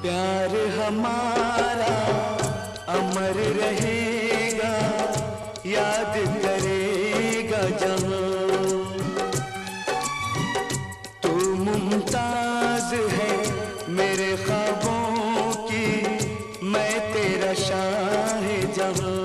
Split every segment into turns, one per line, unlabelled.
प्यार हमारा अमर रहेगा, याद करेगा जहां। तू मुमताज है मेरे ख्वाबों की, मैं तेरा शाह-ए-जहां।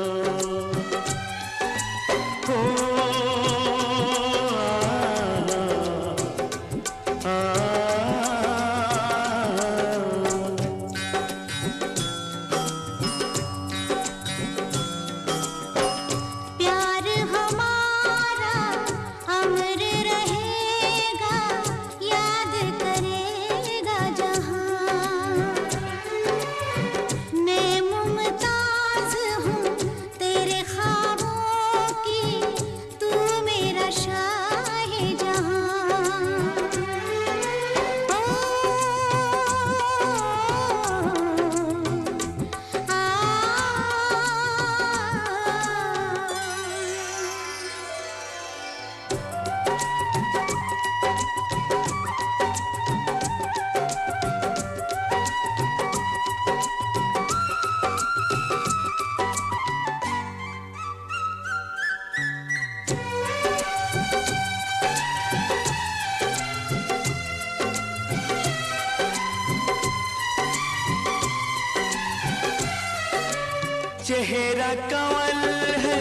चेहरा कंवल है,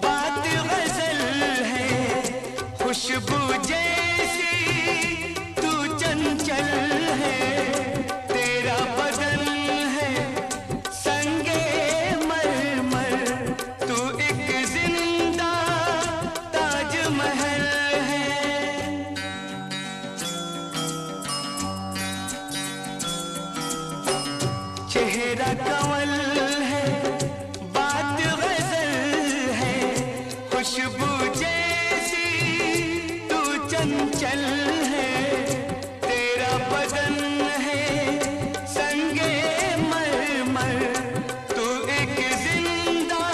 बात गजल है, खुशबू जैसी तू चंचल है। तेरा बदन है संगे मरमर, तू एक जिंदा ताजमहल है। चेहरा कंवल है, खुशबू जैसी तू चंचल है। तेरा बदन है संगे मरमर, तू एक जिंदा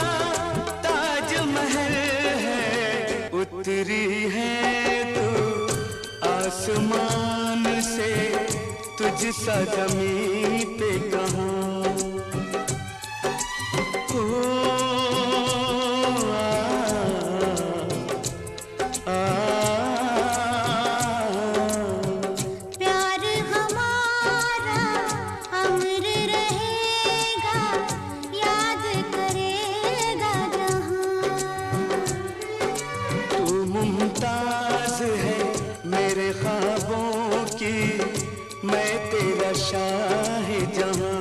ताजमहल है। उतरी है तू आसमान से, तुझसा ज़मीं पे कहाँ। मुमताज है मेरे ख्वाबों की, मैं तेरा शाह-ए-जहां।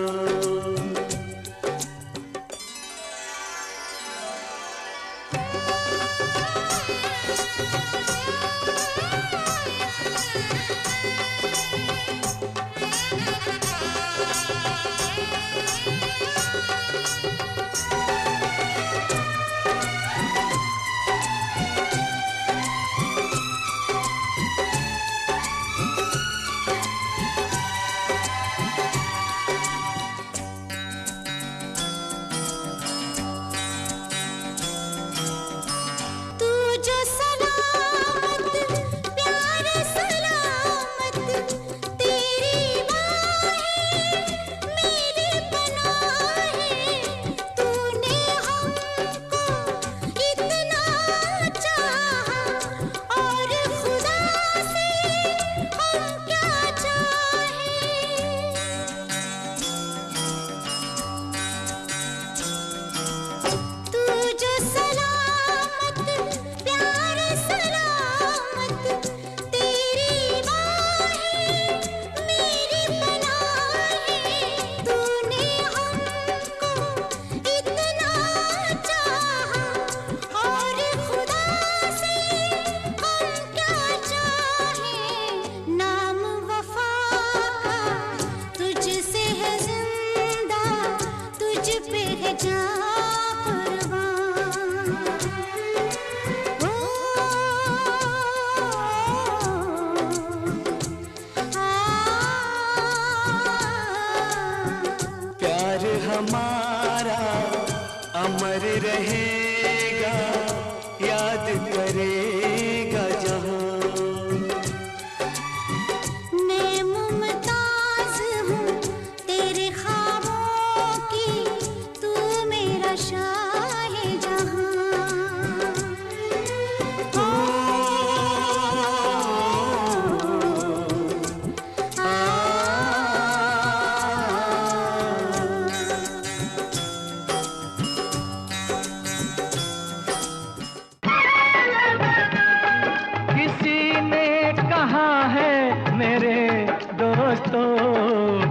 दोस्तों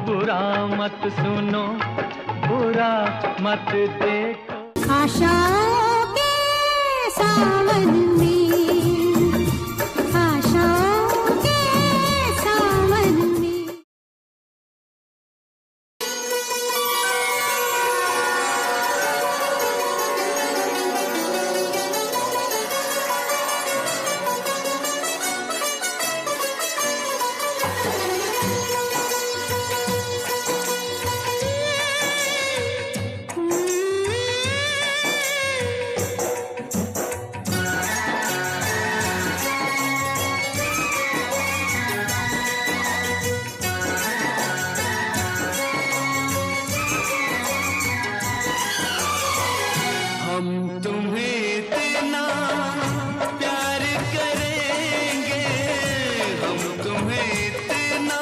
बुरा मत सुनो, बुरा मत देखो।
आशाओं के सावन में, आशाओं के सावन में।
हम तुम्हें इतना प्यार करेंगे, हम तुम्हें इतना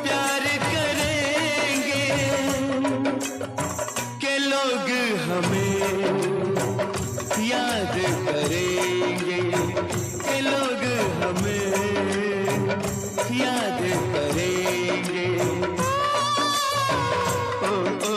प्यार करेंगे कि लोग हमें याद करेंगे, कि लोग हमें याद करेंगे। ओ, ओ, ओ,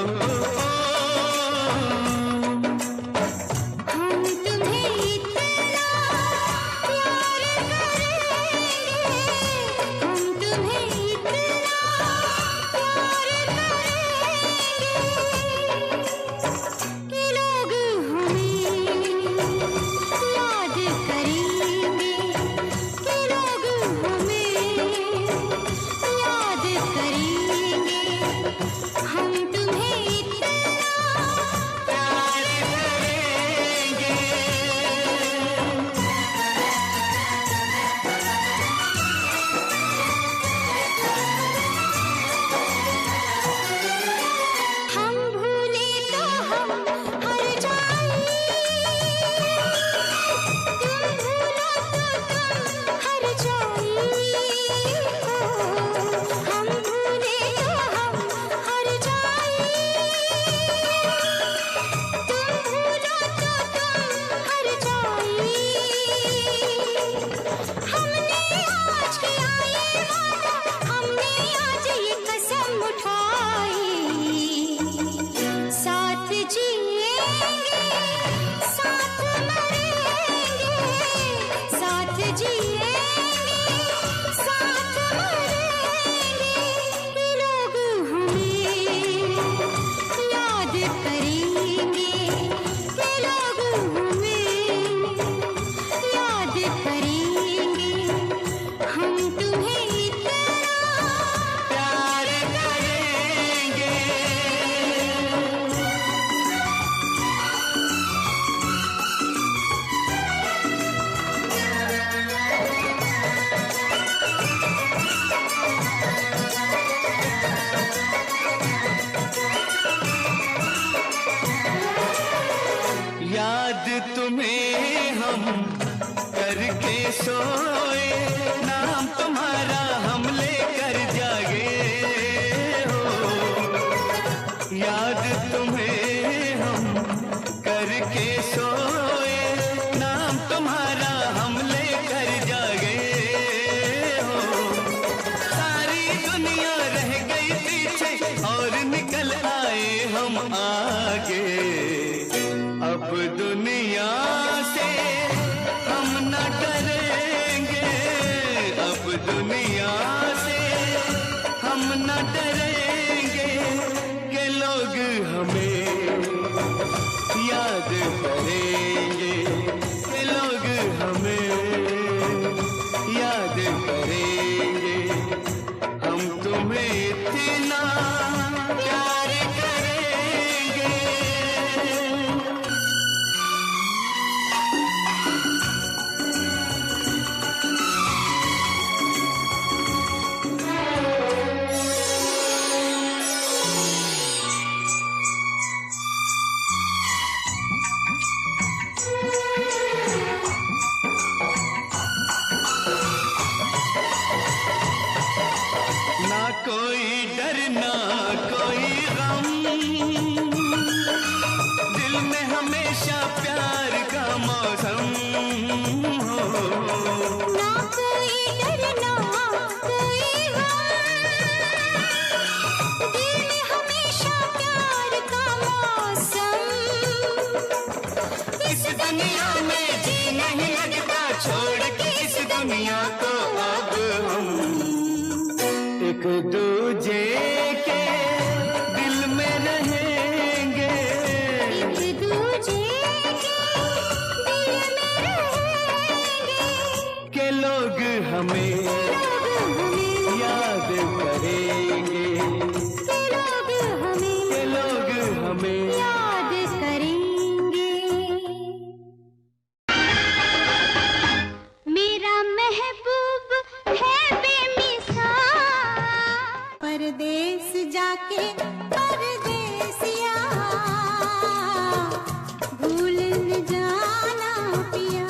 याद तुम्हें हम करके सोए, नाम तुम्हारा हम लेकर जागे हो। याद तुम्हें हम करके सोए, नाम तुम्हारा हम लेकर जागे हो। सारी दुनिया रह गई पीछे और निकल आए हम आगे। अब दुनिया से हम न डरेंगे, अब दुनिया से हम न डरेंगे कि लोग हमें याद करेंगे, कि लोग हमें याद करेंगे। हम तुम्हें इतना प्यार करेंगे। ना कोई डर ना कोई गम, दिल में हमेशा प्यार का मौसम हो।
ना कोई डर ना कोई गम,
एक दूजे के दिल में रहेंगे,
एक दूजे के दिल में रहेंगे,
के लोग हमें याद करेंगे, के लोग हमें
याद करेंगे। मेरा महबूब है बेमिसाल, परदेस जाके परदेसिया भूल न जाना पिया।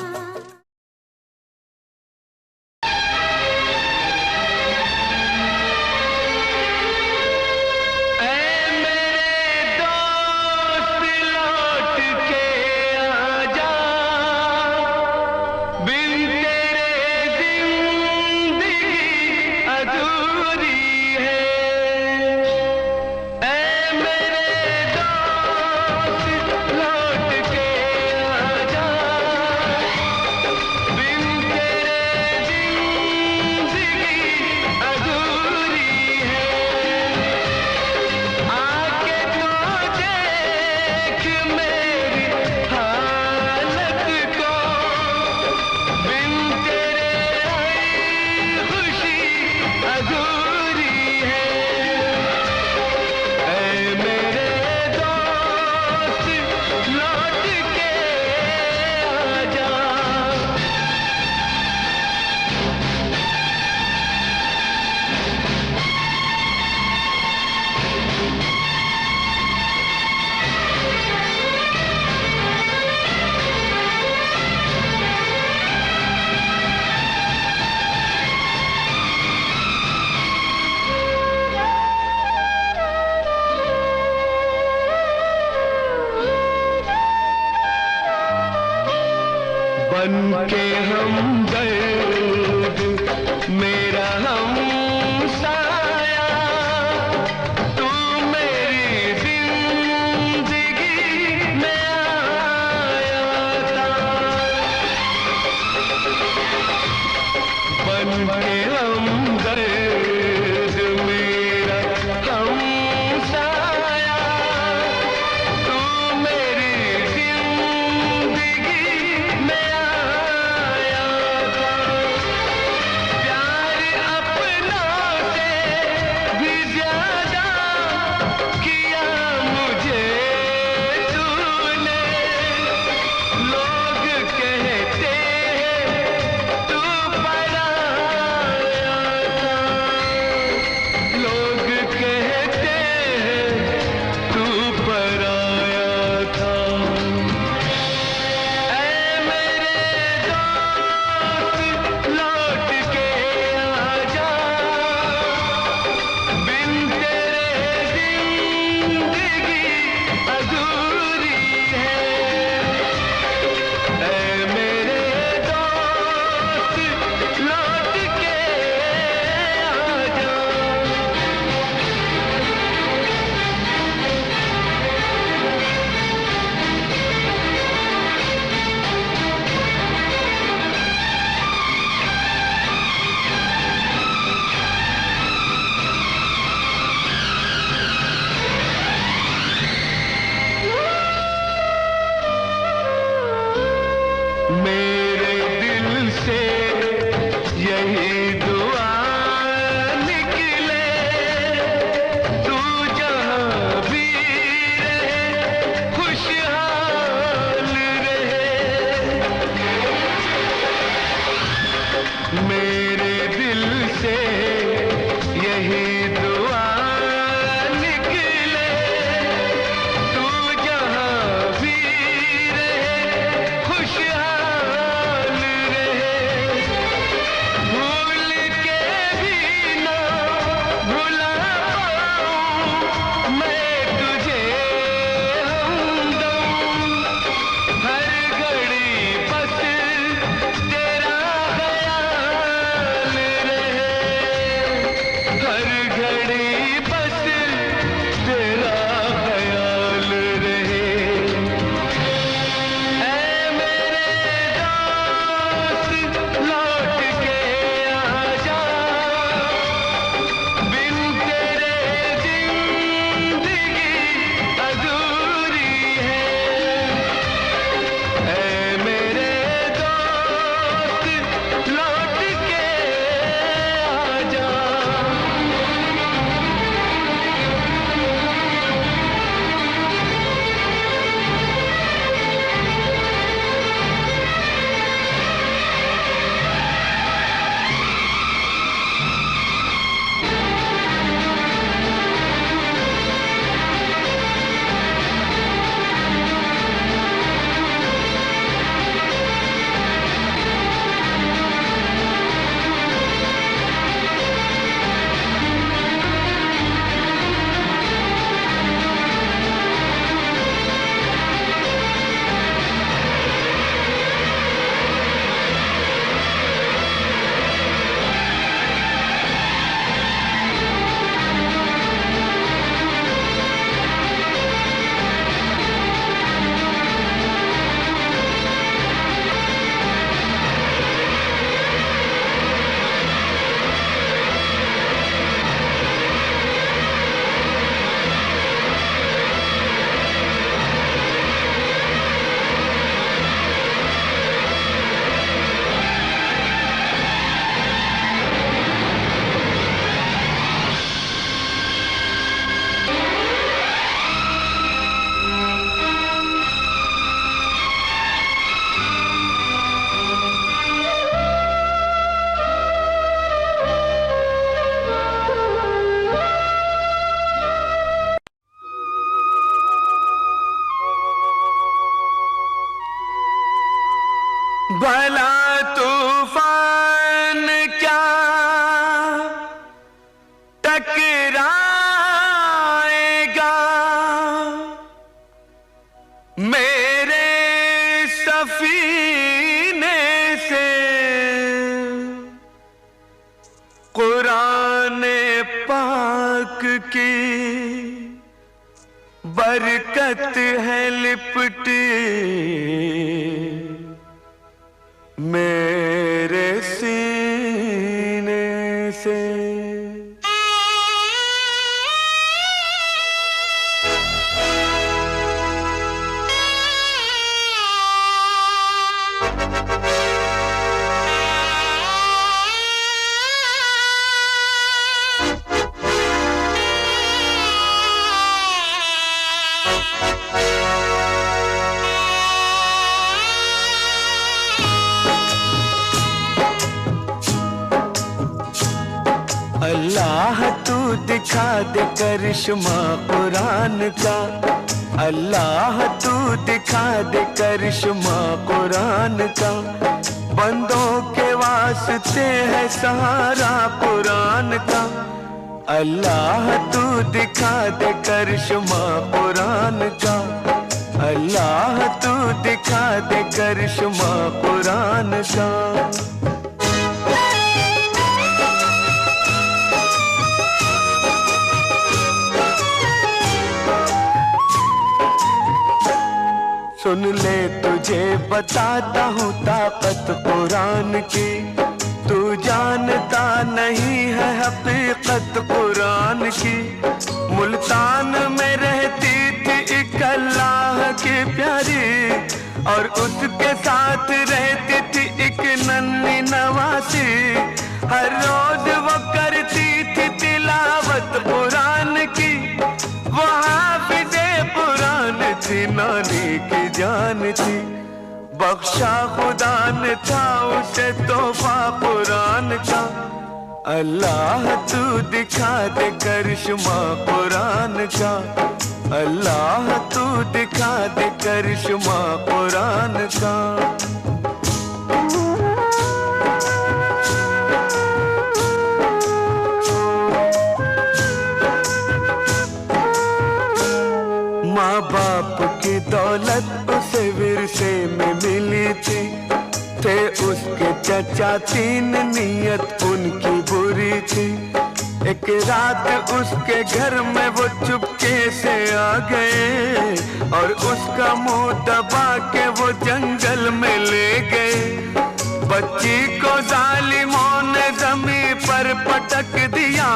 बन के हमदर्द मेरा हमसाया, तू मेरी जिंदगी में आया था। बन के हमदर्द मेरा हमसाया, तू मेरी जिंदगी में हर टकराएगा मेरे सफीने से कुरान पाक की बरकत है लिपटी मेरे सीने से। अल्लाह तू दिखा दे करिश्मा कुरान का, अल्लाह तू दिखा दे करिश्मा कुरान का। बंदों के वास्ते है सहारा कुरान का, अल्लाह तू दिखा दे करिश्मा कुरान का, अल्लाह तू दिखा दे करिश्मा कुरान का। सुन ले तुझे बताता हूँ ताकत कुरान की, तू जानता नहीं है हकीकत कुरान की। मुल्तान में रहती थी एक अल्लाह की प्यारी, और उसके साथ रहती थी एक नन्ही नवासी। हर रोज वो करती थी तिलावत कुरान की, वो हाफिज़े कुरान थी, नानी की जान थी। बख्शा खुदा ने था उसे तोहफा कुरान का, अल्लाह तू दिखा दे करिश्मा कुरान का, अल्लाह तू दिखा दे करिश्मा कुरान का। माँ बाप की दौलत उसे विरसे में मिली थी, थे उसके चचा तीन, नियत उनकी बुरी थी। एक रात उसके घर में वो चुपके से आ गए, और उसका मुंह दबा के वो जंगल में ले गए। बच्ची को जालिमों ने जमीन पर पटक दिया,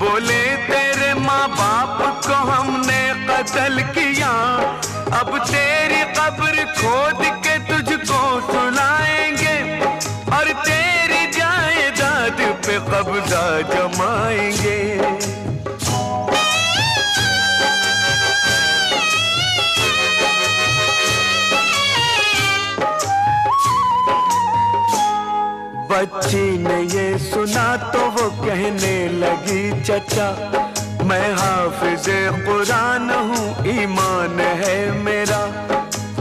बोले तेरे माँ बाप को हमने कत्ल किया। अब तेरी कब्र खोद के तुझको सुलाएंगे, और तेरी जायदाद पे कब्जा जमाएंगे। बच्ची ने ये सुना तो वो कहने लगी चचा, मैं हाफिज़े कुरान हूँ, ईमान है मेरा।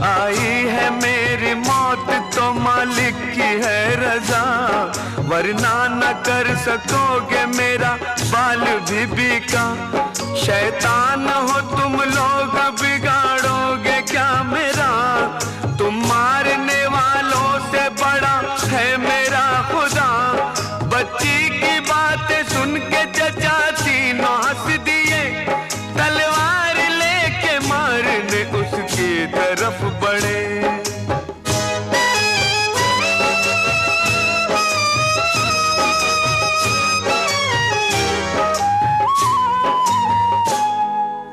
आई है मेरी मौत तो मालिक की है रजा, वरना न कर सकोगे मेरा बाल बीबी का। शैतान हो तुम लोग, बिगाड़ोगे क्या मेरा? तुम मारने वालों से बड़ा है मेरा खुदा। बच्ची की बातें सुन के चचा तीनों हंस दिए, तलवार लेके मारने उसकी तरफ बढ़े।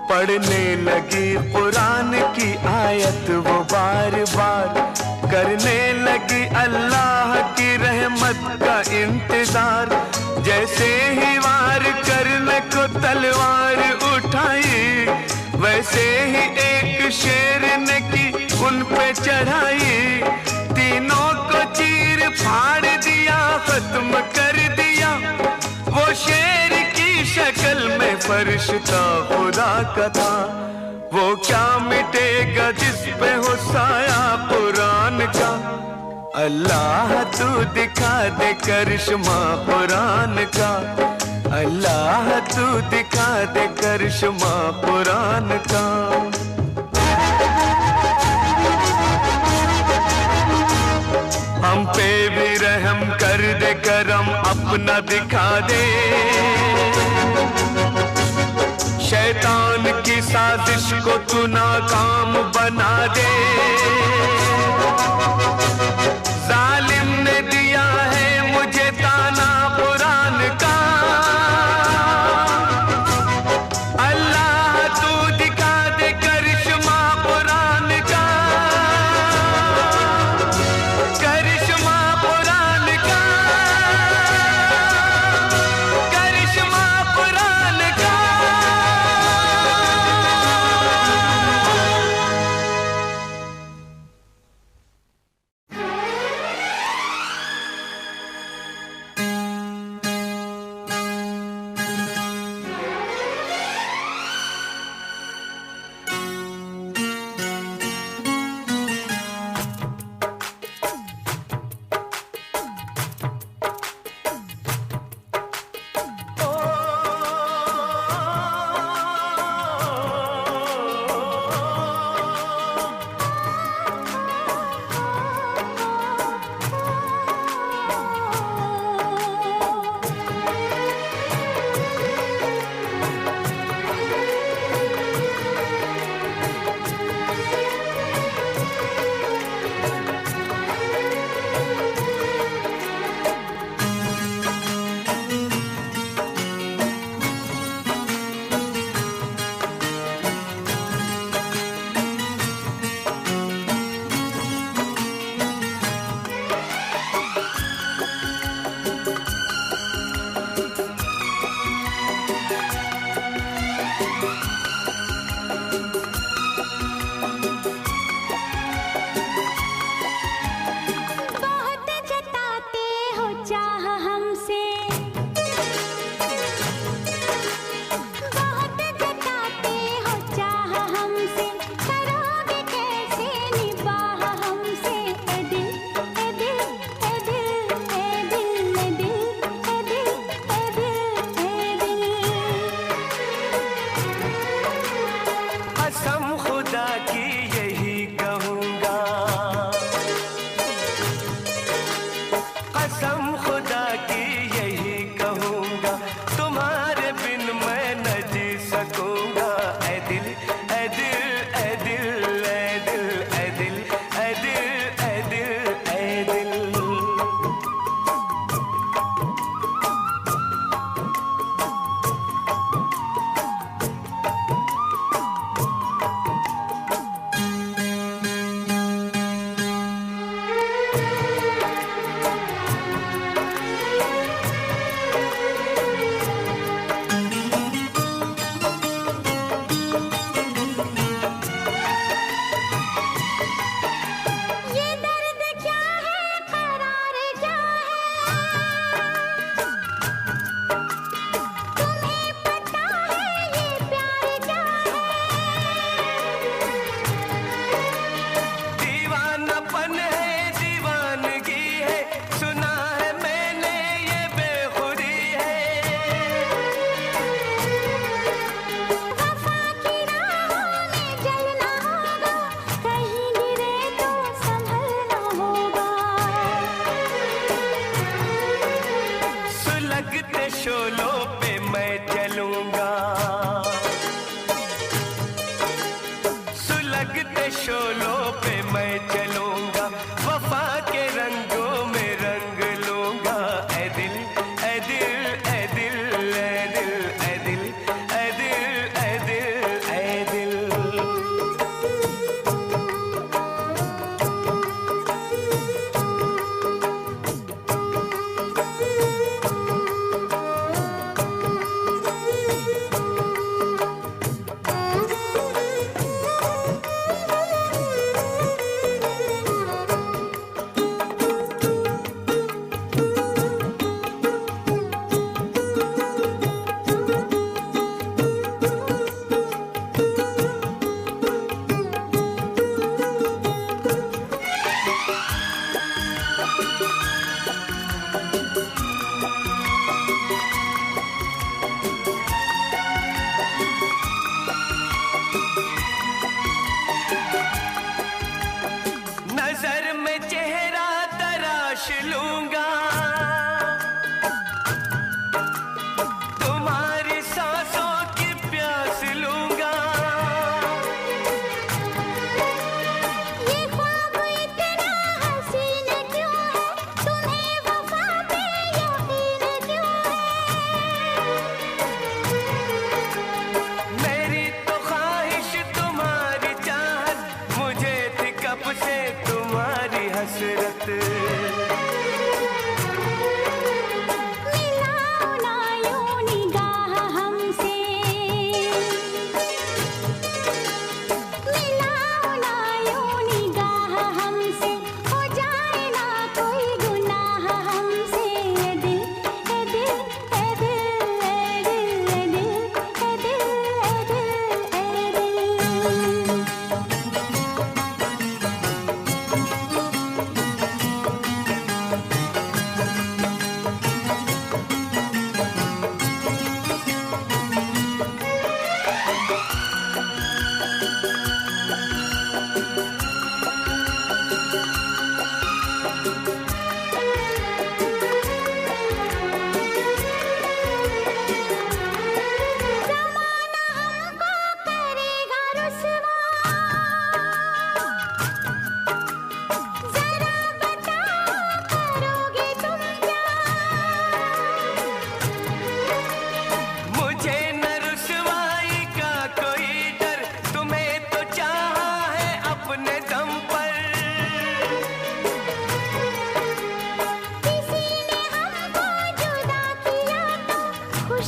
पढ़ने लगी कुरान की आयत वो बार बार, करने लगी अल्लाह की रहमत का इंतजार। जैसे ही वार करने को तलवार उठाई, वैसे ही एक शेर ने की उन पे चढ़ाई। तीनों को चीर फाड़ दिया, खत्म कर दिया। वो शेर की शक्ल में फरिश्ता खुदा का था, वो क्या मिटेगा जिस पे हो साया कुरान का। अल्लाह तू दिखा दे करिश्मा कुरान का, अल्लाह तू दिखा दे करिश्मा कुरान का। हम पे भी रहम कर दे करम अपना दिखा दे, शैतान की साजिश को तू नाकाम बना दे। जालिम ने दिया है मुझे ताना कुरान का, अल्लाह तू दिखा दे करिश्मा कुरान का, करिश्मा कुरान का, करिश्मा कुरान का।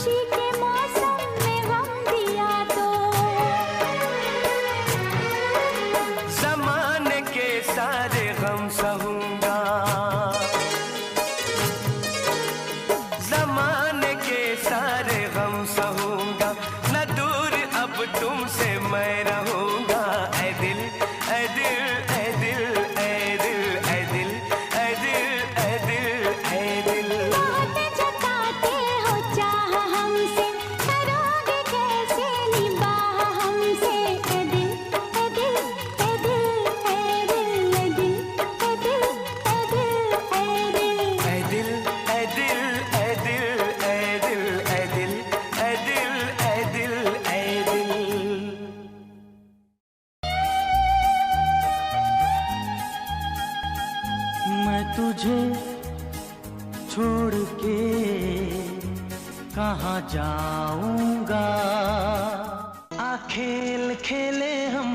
खुशी के मौसम में गम दिया तो
ज़माने के सारे गम सहूंगा, ज़माने के सारे गम सहूंगा, न दूर अब तुमसे मैं रहूंगा। ऐ दिल ऐ दिल ऐ दिल ऐ दिल ऐ दिल ऐ दिल ऐ दिल ऐ दिल।
बहुत जताते हो चाह हमसे, करोगे कैसे निभाह हमसे। ऐ दिल ऐ दिल ऐ दिल ऐ दिल ऐ दिल ऐ दिल ऐ दिल ऐ दिल।
ऐ दिल ऐ दिल ऐ दिल ऐ दिल ऐ दिल ऐ दिल ऐ दिल ऐ दिल।
मैं तुझे छोड़ के कहाँ जाऊंगा। आ खेल खेले हम,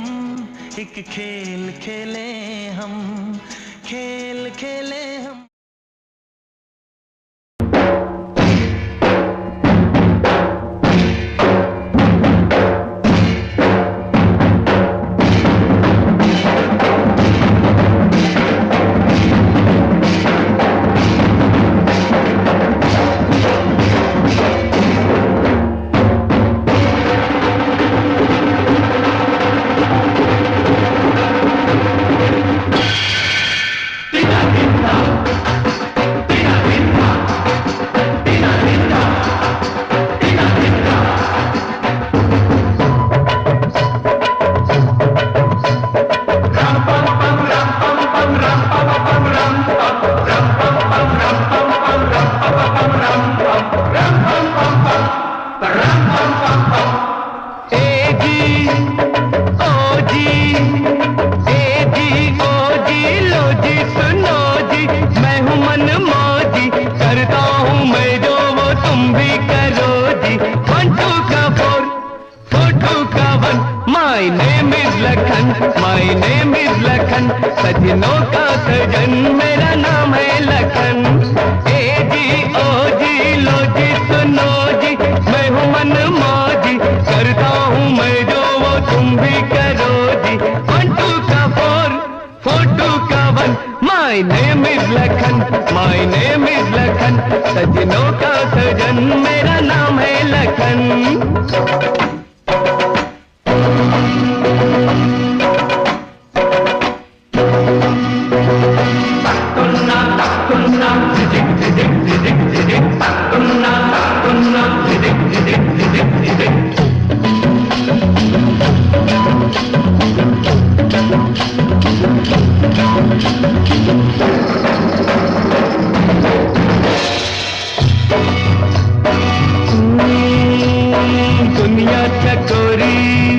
एक खेल खेले हम, खेल खेले हम। सजनों का सजन मेरा नाम है लखन। ए जी ओ जी लो जी सुनो जी, मैं हूँ मन मौजी, करता हूँ मैं जो वो तुम भी करो जी। 1 2 का 4 4 2 का 1, my name is Lakhan, my name is Lakhan. सजनों का सजन मेरा नाम है लखन।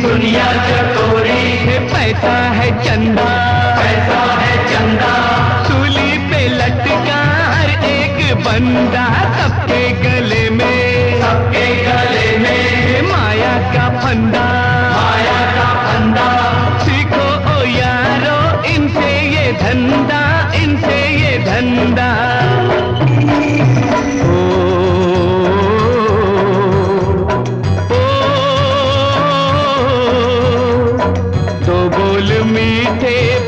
दुनिया चकोरी है, पैसा है चंदा, पैसा है चंदा। सूली पे लटका हर एक बंदा, सबके गले में माया का फंदा, माया का फंदा। सीखो ओ यारो इनसे ये धंधा, इनसे ये धंधा।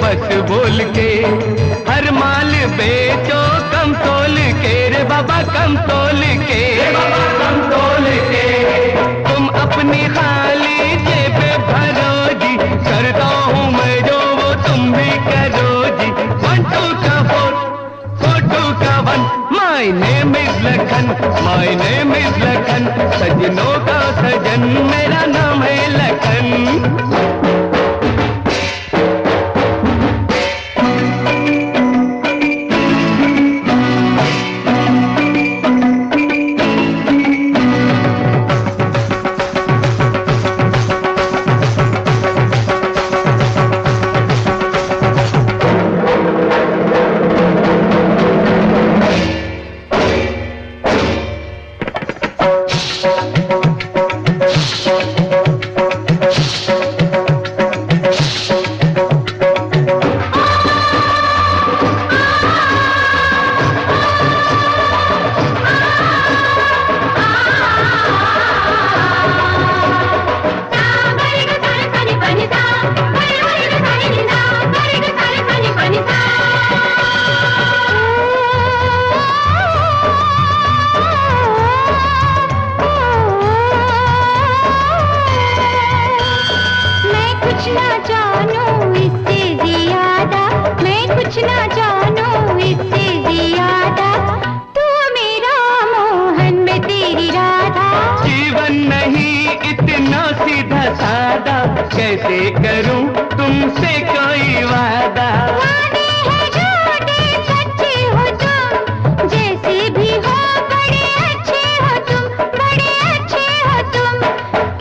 बस बोल के हर माल बेचो, कम तोल के रे बाबा, कम तोल के, बाबा कम तोल के। तुम अपनी खाली जेब भरो जी, करता हूँ मैं जो वो तुम भी करो जी। 1 2 का 4 4 2 का 1, my name is Lakhan, my name is Lakhan. सजनों का सजन मेरा नाम है लखन। नहीं इतना सीधा सादा, कैसे करूं तुमसे कोई वादा।
वादे हैं झूठे सच्चे हो तुम, जैसे भी हो बड़े अच्छे हो तुम, बड़े अच्छे हो तुम।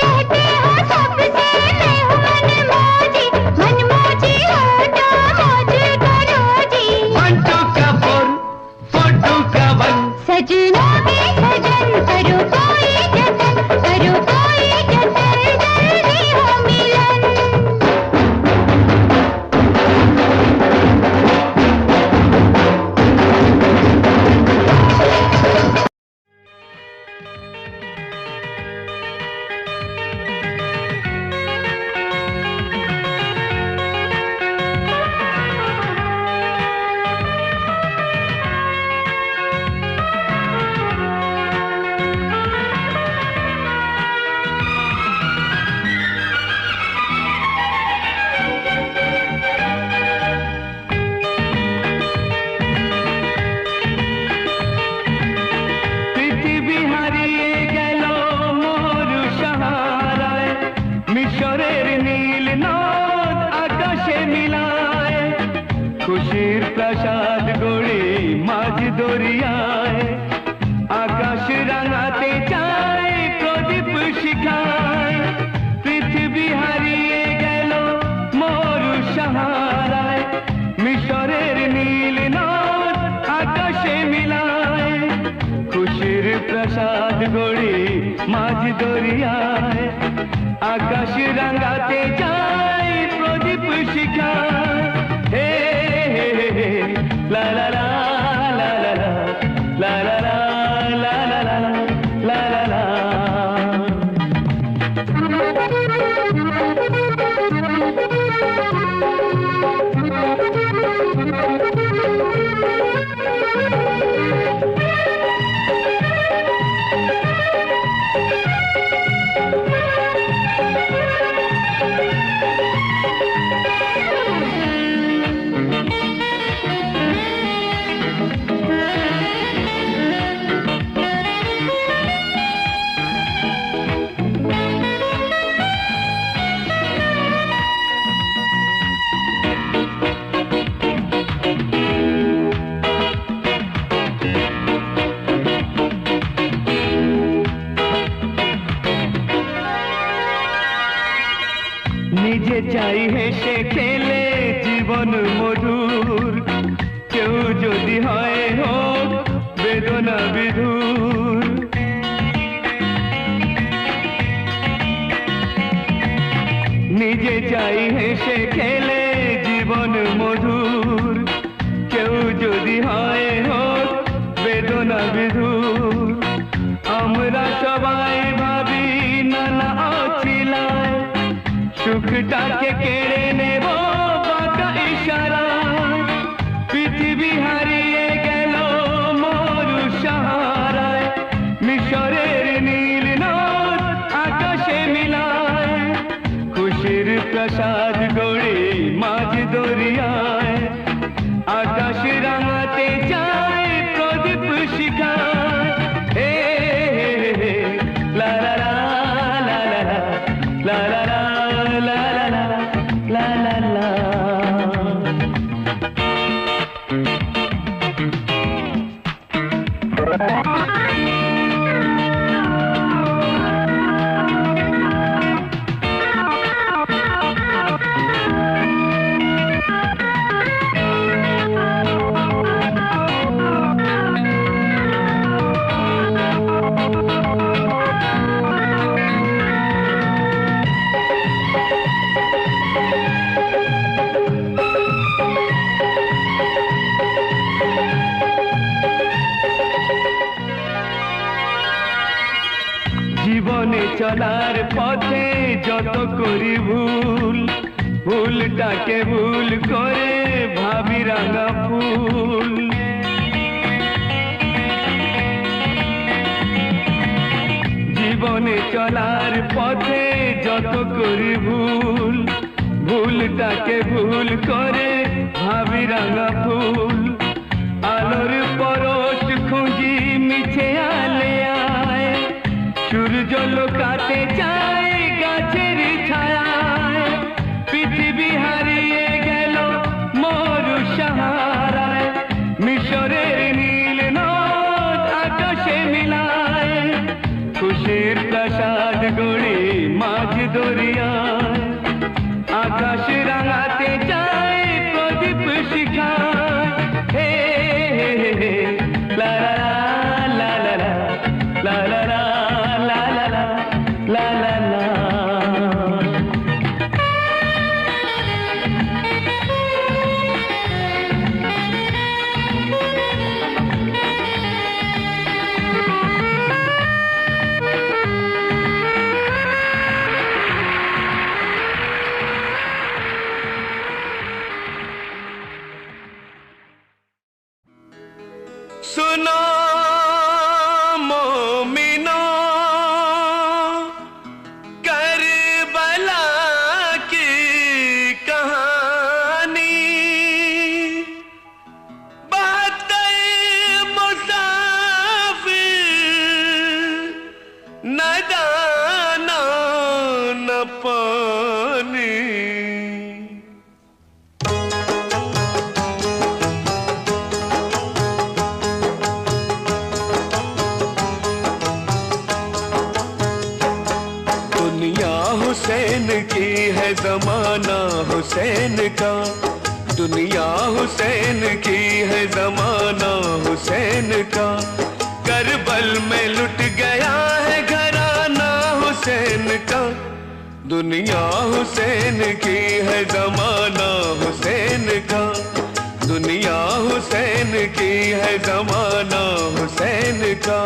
कहते हो सबसे मैं हूँ मनमौजी, मनमौजी हो तो मौज करो जी।
1 2 का 4 4 2 का 1।
सजनों के सजन करो कोई जतन, करो कोई जतन, जल्दी हो मिलन।
পৃথিবী হারিয়ে গেল মরু সাহারায়, মিশরের নীল নদ আকাশে মিলায়, খুশির প্রাসাদ গড়ে মাঝ দরিয়ায়, আকাশ রাঙাতে চায় প্রদীপ শিখায়। পৃথিবী হারিয়ে গেল মরু সাহারায়, মিশরের নীল নদ আকাশে মিলায়, খুশির প্রাসাদ গড়ে মাঝ দরিয়ায়, আকাশ রাঙাতে যায় প্রদীপ শিখায়। হে হে হে হে লা লা লা লা লা লা লা লা লা লা লা লা লা লা। নিজে চাই হেসে খেলে জীবন মধুর, কেউ যদি হয় হোক বেদনা বিধুর। নিজে চাই হেসে খেলে জীবন মধুর, কেউ যদি হয় হোক বেদনা বিধুর। আমরা সবাই ভাবি নানা অছিলায়, সুখটাকে কেড়ে নেব বাঁকা ইশারায়। পৃথিবী হারিয়ে গেল মরু সাহারায়, মিশরের নীল নদ আকাশে মিলায়, খুশির প্রাসাদ গড়ে মাঝ দরিয়ায়, আকাশ রাঙাতে চায় প্রদীপ শিখায়। হে হে হে হে লা লা লা লা লা লা লা লা লা লা লা লা। জীবনে চলার পথে যত করি ভুল, ভুলটাকে ভুল করে ভাবি রাঙা ফুল। জীবনে চলার পথে যত করি ভুল, ভুলটাকে ভুল করে ভাবি রাঙা ফুল। আলোর পরশ খুঁজি মিছে আলে আয়, সূর্য जो लुकाते जाए গাছের ছায়ায় পৃথিবী হারিয়ে গেল মরু সাহারায় মিশরের নীল নদ আকাশে মিলায় খুশির প্রাসাদ গড়ে মাঝ দরিয়ায় আকাশ রাঙাতে যায় প্রদীপ শিখায় হে হে হে হে লা লা লা লা লা লা লা লা লা লা লা লা লা
सुनो मोमिनो करबला की कहानी बहत्तर मुसाफिर न दाना न पानी हुसैन की है जमाना हुसैन का दुनिया हुसैन की है जमाना हुसैन का करबल में लुट गया है घराना हुसैन का दुनिया हुसैन की है जमाना हुसैन का दुनिया हुसैन की है जमाना हुसैन का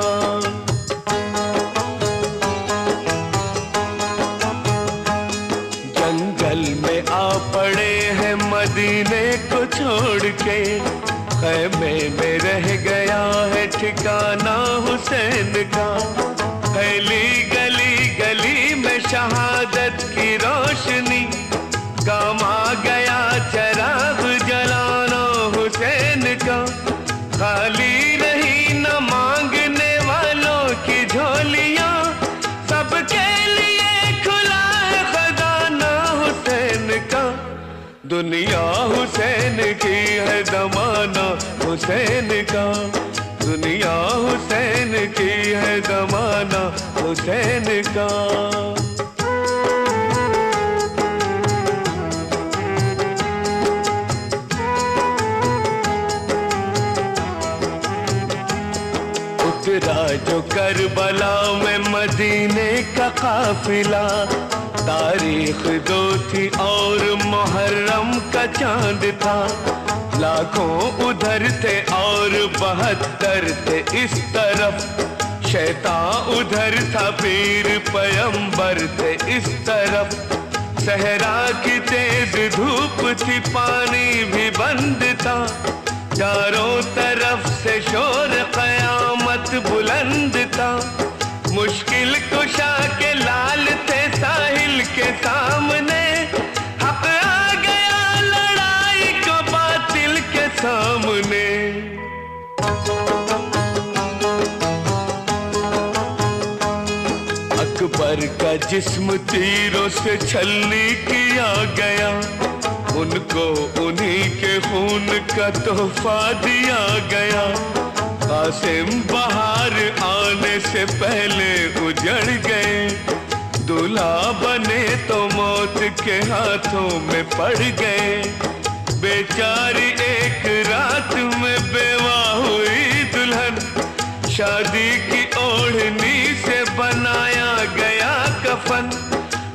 पड़े हैं मदीने को छोड़ के खैमे में रह गया है ठिकाना हुसैन का फैली गली गली में शहादत की रोशनी काम आ गया चराग जलाना हुसैन का खाली नहीं न मांगने वालों की झोलियां सबके लिए खुला है खजाना हुसैन का दुनिया हुसैन की है जमाना हुसैन का दुनिया हुसैन की है जमाना हुसैन का उतरा जो करबला में मदीने का काफिला तारीख दो थी और मुहर्रम का चांद था लाखों उधर थे और 72 थे इस तरफ शैतान उधर था पीर पैगंबर थे इस तरफ सहरा की तेज धूप थी पानी भी बंद था चारों तरफ से शोर कयामत बुलंद था मुश्किल कुशा के लाल थे साहिल के सामने हक आ गया लड़ाई को बातिल के सामने अकबर का जिस्म तीरों से छलनी किया गया उनको उन्हीं के खून का तोहफा दिया गया कासिम बहार आने से पहले उजड़ गए दूल्हा बने तो मौत के हाथों में पड़ गए बेचारी एक रात में बेवा हुई दुल्हन शादी की ओढ़नी से बनाया गया कफन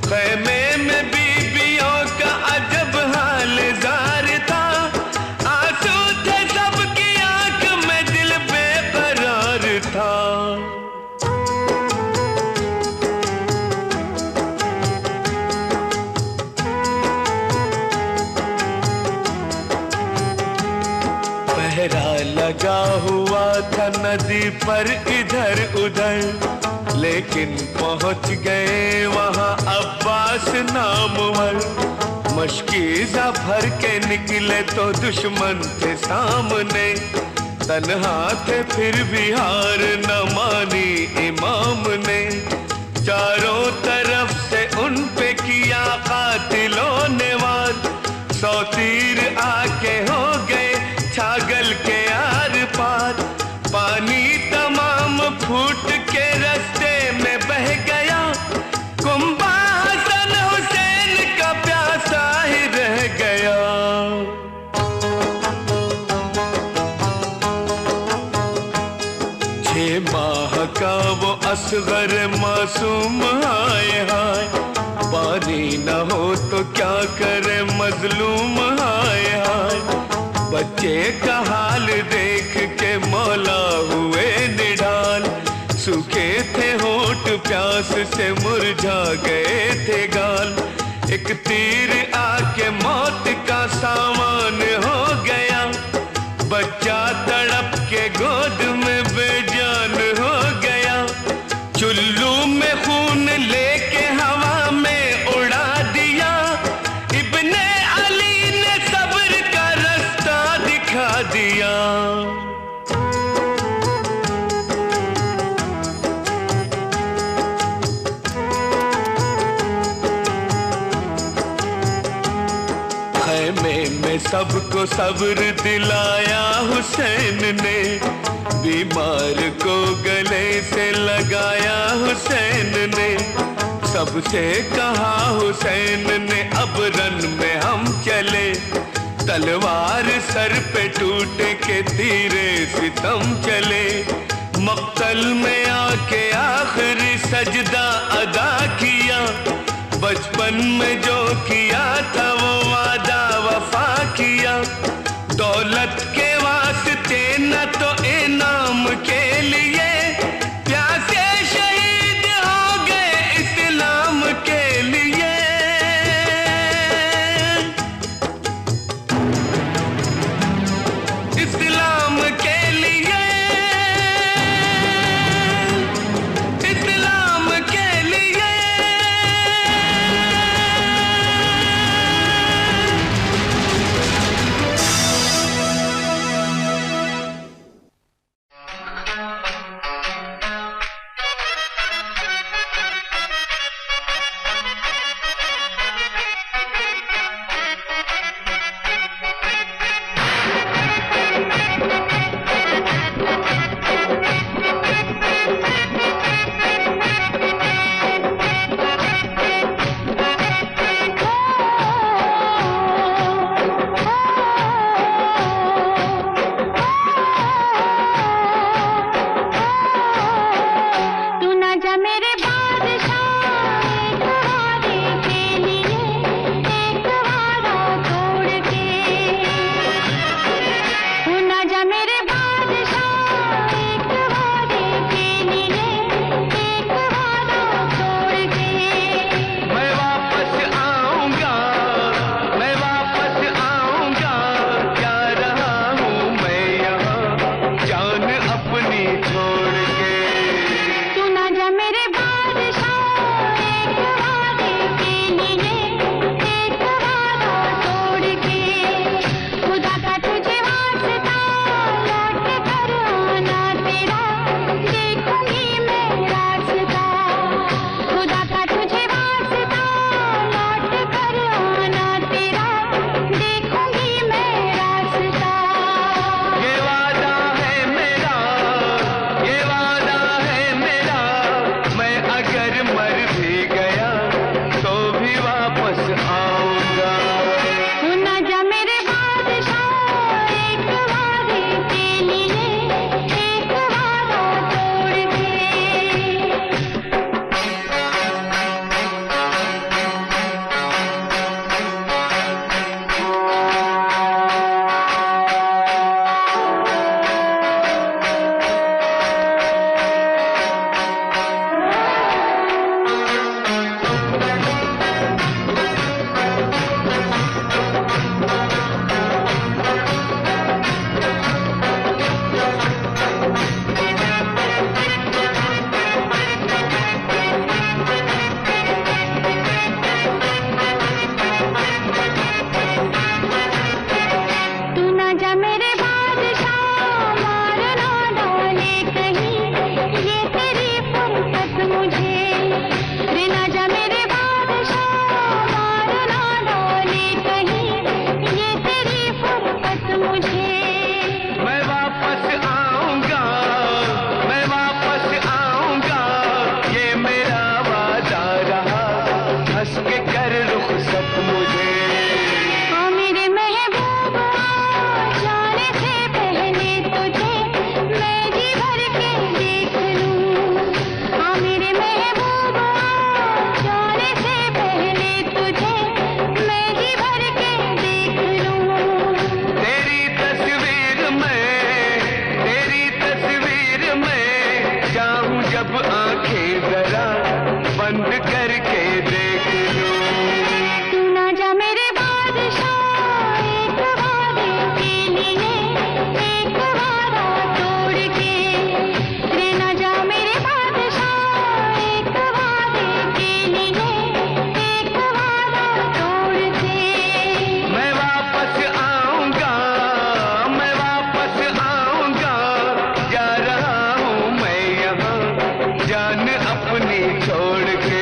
खैमे में बीबियों का अजब हाल जार था आंसू थे सबकी आंख में दिल बेकरार था पहरा लगा हुआ था नदी पर इधर उधर लेकिन पहुंच गए वहां अब्बास नामवर मशकीजा भर के निकले तो दुश्मन थे सामने तन्हा थे फिर भी हार न मानी इमाम ने चारों तरफ से उन पे किया कातिलों ने वार। 100 तीर आके हो गए छागल के आर पार। पानी तमाम फूट के रास्ते में बह गया। कुंबा हसन हुसैन का प्यासा ही रह गया। 6 माह का वो असगर मासूम हाय हाय। पानी न हो तो क्या करे मजलूम हाय हाय। बच्चे का हाल देख के मौला हुए निढाल। सूखे थे होठ प्यास से मुरझा गए थे गाल। एक तीर आके मौत का सामान हो गया। बच्चा तड़प के गोद में बेजान हो गया। चुल्लू में खून लेके हवा में उड़ा दिया। इब्ने अली ने सब्र का रास्ता दिखा दिया। 'खैमे में सबको सब्र दिलाया हुसैन ने। बीमार को गले से लगाया हुसैन ने। सबसे कहा हुसैन ने अब रन में हम चले। तलवार सर पे टूट के तीरे सितम चले। मक्तल में आके आखिरी सजदा अदा किया। बचपन में जो किया था वो वादा वफा किया। दौलत के वास्ते न तो इनाम के लिए। प्यासे शहीद हो गए इस्लाम के लिए। इस्लाम के लिए। इस्लाम के लिए।
करके देख लूं।
तू ना जा मेरे बादशाह एक वादे के लिए, एक वादा तोड़ के। रे ना जा मेरे बादशाह एक वादे के लिए, एक वादा तोड़ के।
मैं वापस आऊंगा, मैं वापस आऊंगा, जा रहा हूँ मैं यहाँ जान अपनी छोड़ के।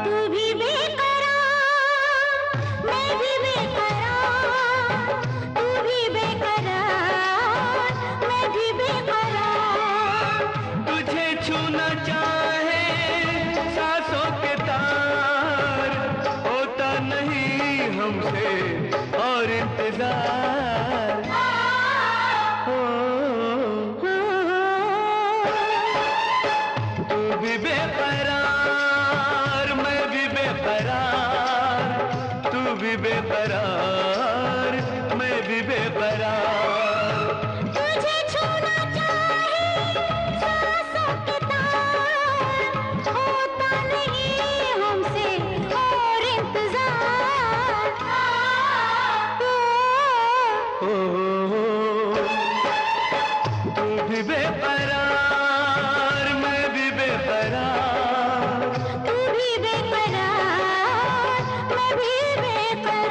तू भी बेकरार, मैं भी बेकरार। तू भी बेकरार, मैं भी बेकरार।
तुझे छूना चाहे सांसों के तार, होता नहीं हमसे और इंतजार। तू भी बेकरार, मैं भी बेकरार। तू भी बेकरार, मैं भी बेकरार।
तुझे छूना चाहे सांसों के तार, होता नहीं हमसे और इंतजार।
ओ, तू भी बेकरार, मैं भी बेकरार।
तू भी बेकरार, मैं भी बेकरार।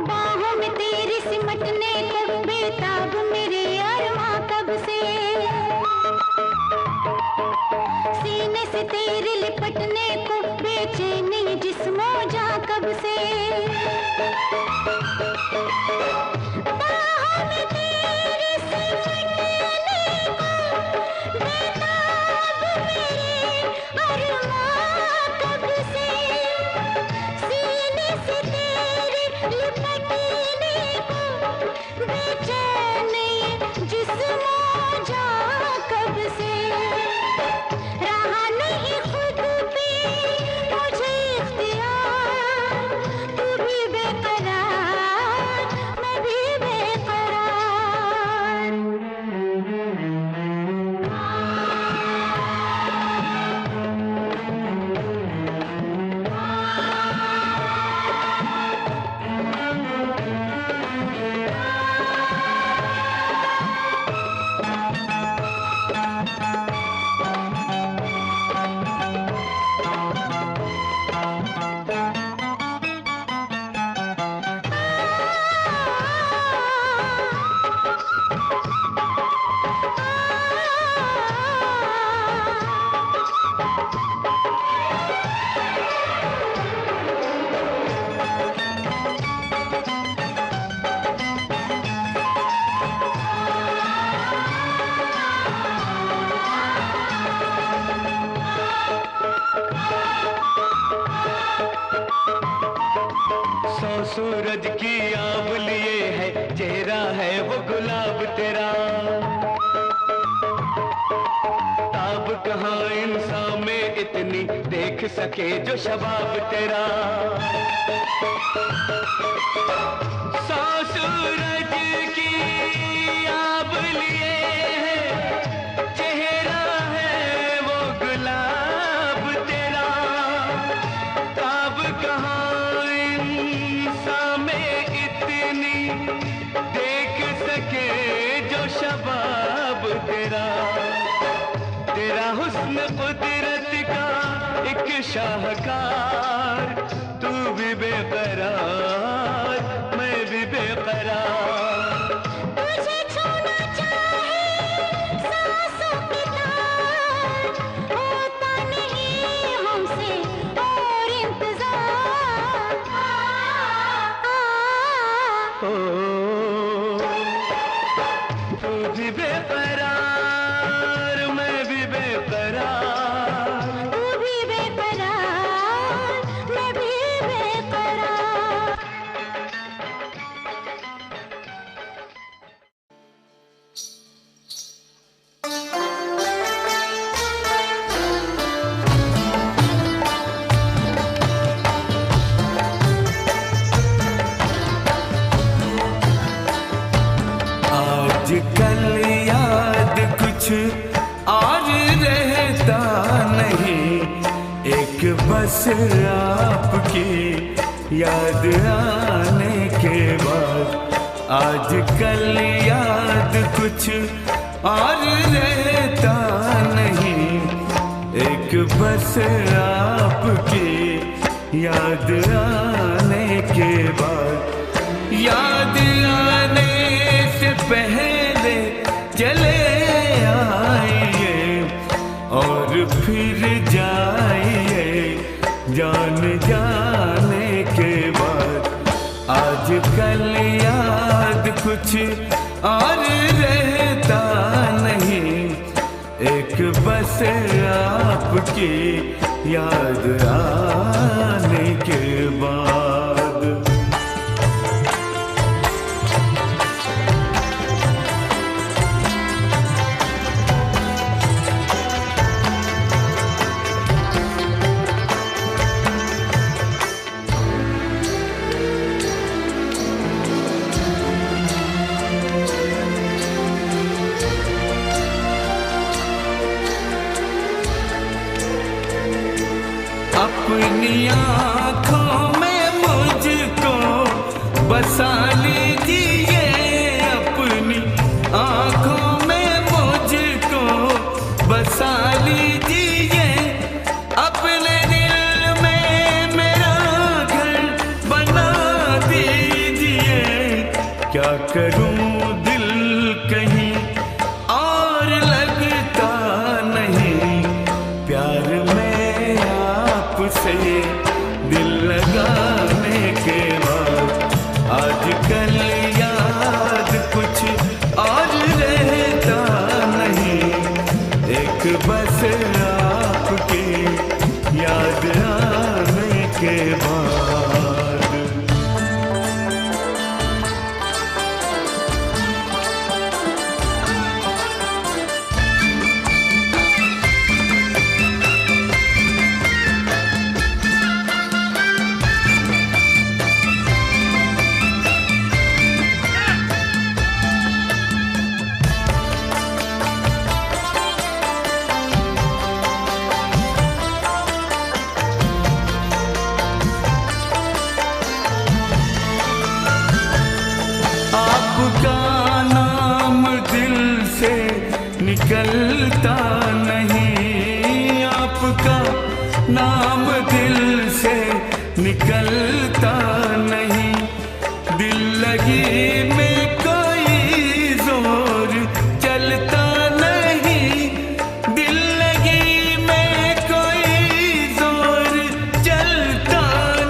बाहों में तेरे सिमटने को बेताब मेरे अरमां कब से। सीने से तेरे लिपटने को बेचैनी जिस्मों जा कब से। बाहों में तेरे सिमटने को बेताब मेरे अरमां कब से। सीने से तेरे लिपटने को बेचैनी जिस्मों जा कब से। रहा नहीं खुद पे
सूरज की आब लिए है, चेहरा है वो गुलाब तेरा। ताब कहाँ इंसान में इतनी देख सके जो शबाब तेरा। सौ सूरज की आब लिए है, चेहरा है वो गुलाब तेरा। ताब कहाँ इंसान में इतनी देख सके जो शबाब तेरा। तेरा हुस्न कुदरत का एक शाहकार, तू भी बेकरार मैं भी बेकरार।
तुझे छूना चाहे सांसों की तार, होता नहीं हमसे और इंतजार।
ओ, तू भी बेकरार मैं भी बेकरार।
तू भी बेकरार मैं भी बेकरार।
आजकल याद कुछ और रहता नहीं, एक बस आपकी याद आने के बाद। आजकल याद कुछ और रहता नहीं, एक बस आपकी याद आने के बाद। याद आने से पहले चले आइए और फिर जाइए जान जाने के बाद। आजकल याद कुछ और रहता नहीं, एक बस आपकी याद आने के बाद। अपनी आँखों में मुझको बसा लीजिए, अपनी आँखों में मुझको बसा लीजिए। अपने दिल में मेरा घर बना दीजिए। क्या करूं दिल कहीं और लगता नहीं, प्यार में से दिल लगाने के बाद। आजकल याद कुछ और रहता नहीं, एक बस आपकी याद आने के बाद। आपका नाम दिल से निकलता नहीं, आपका नाम दिल से निकलता नहीं। दिल लगी में कोई जोर चलता नहीं, दिल लगी में कोई जोर चलता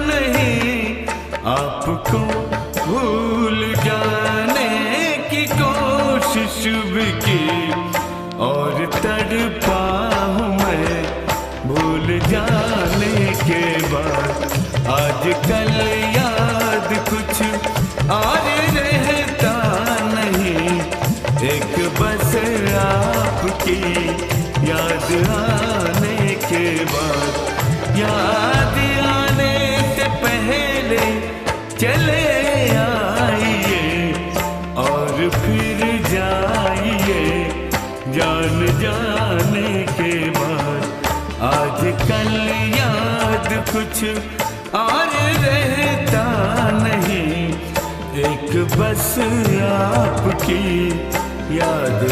नहीं। आपको भूल जाने की कोशिश भी की और तड़पा हूँ मैं भूल जाने के बाद। आजकल याद कुछ की याद आने के बाद, याद आने से पहले चले आइए और फिर जाइए जान जाने के बाद। आजकल याद कुछ और रहता नहीं, एक बस आपकी याद